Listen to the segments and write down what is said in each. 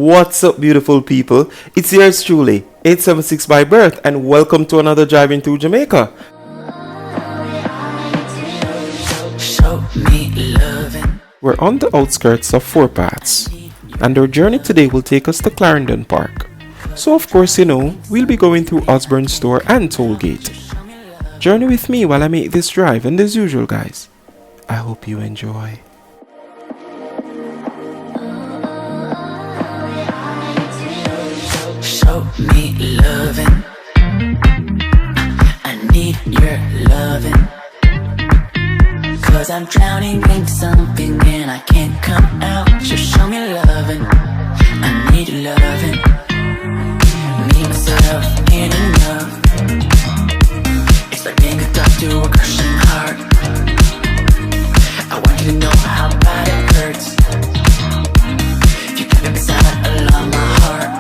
What's up, beautiful people? It's yours truly, 876 by birth, and welcome to another Driving Through Jamaica. We're on the outskirts of Four Paths, and our journey today will take us to Clarendon Park. So of course, we'll be going through Osborne store and Tollgate. Journey with me while I make this drive, and as usual guys, I hope you enjoy. Show me loving. I need your loving. Cause I'm drowning in something and I can't come out. Just show me loving. I need loving. Need myself, ain't enough. It's like being hooked up to a crushing heart. I want you to know how bad it hurts. You got me beside along my heart.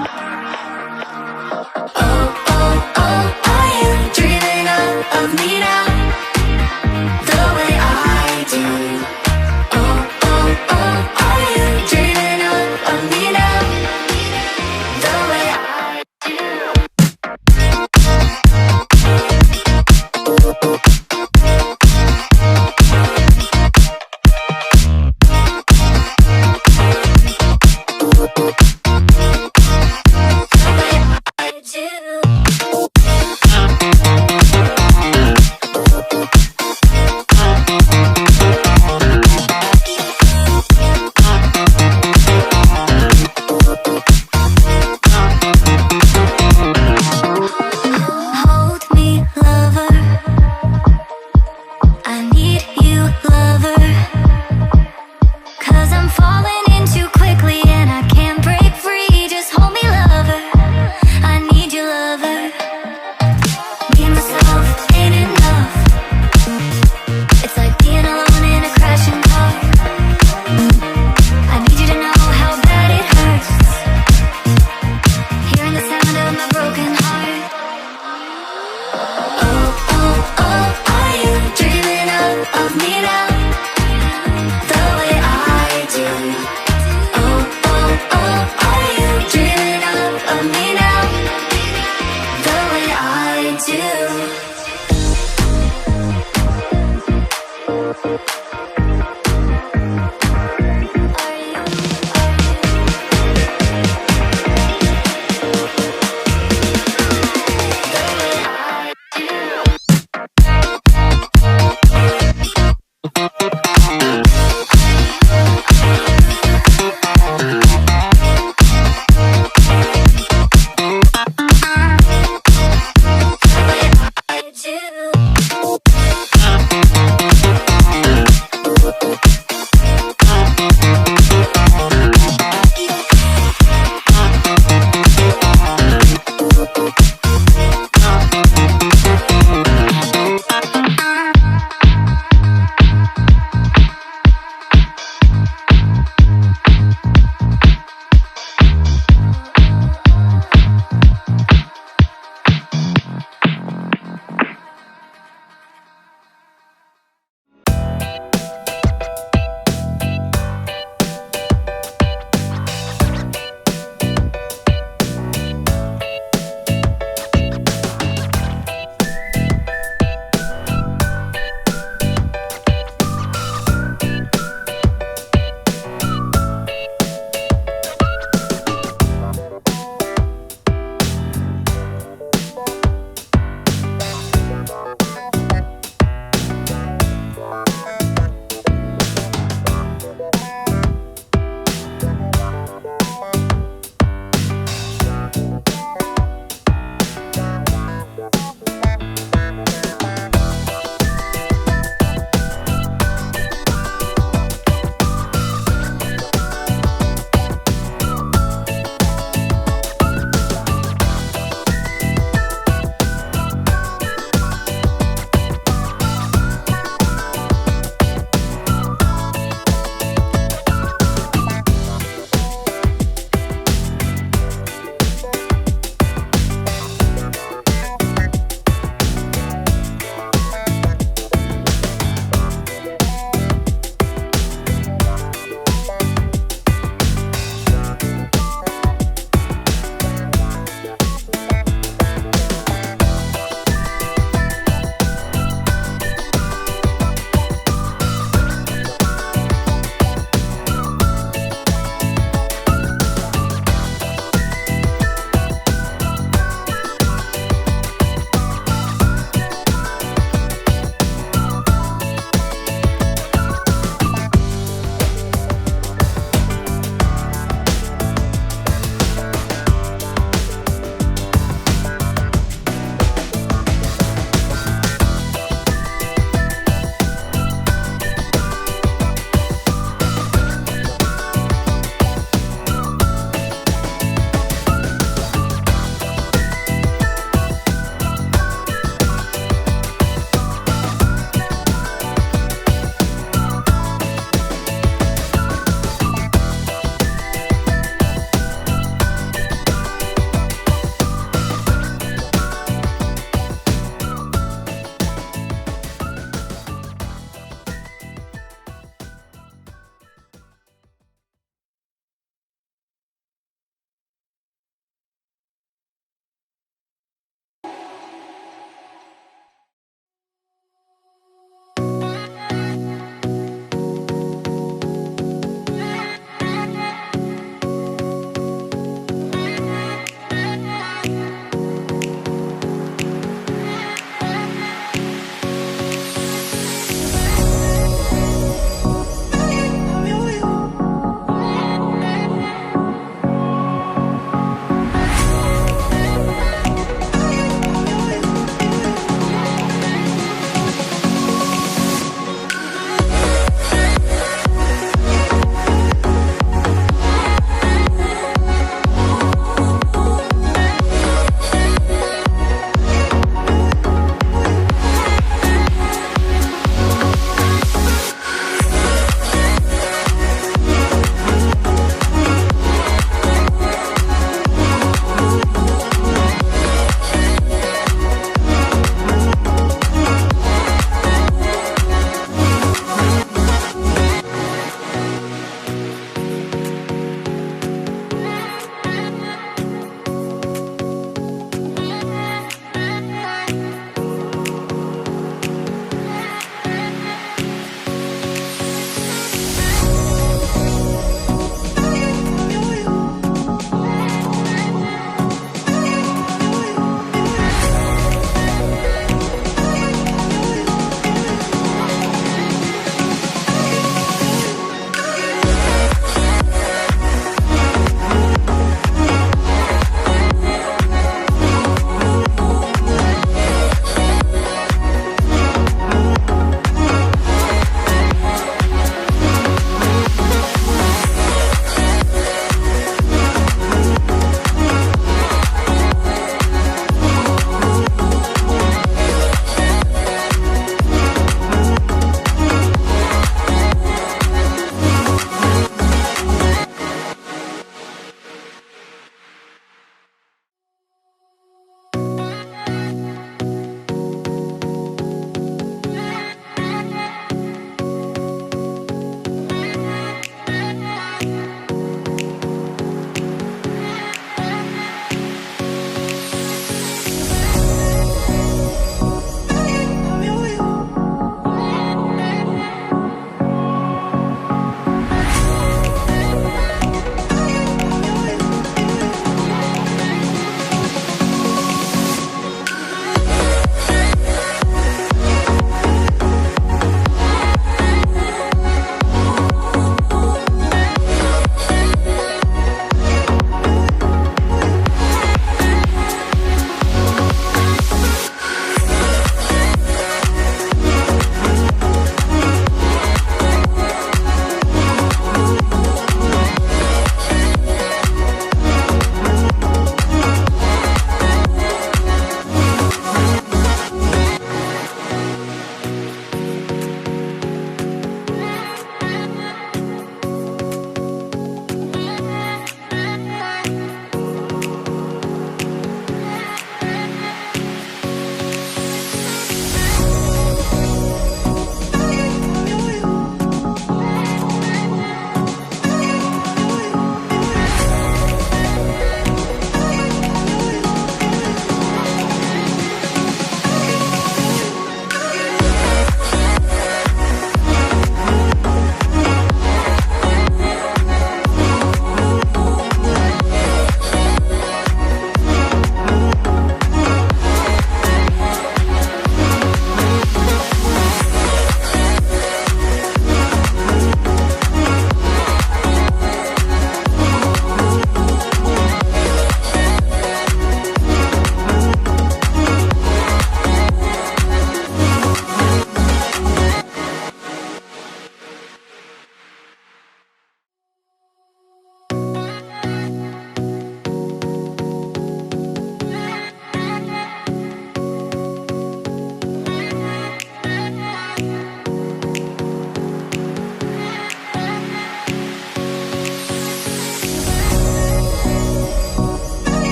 Are you dreaming of me now? The way I do. Are you dreaming of me now? The way I do.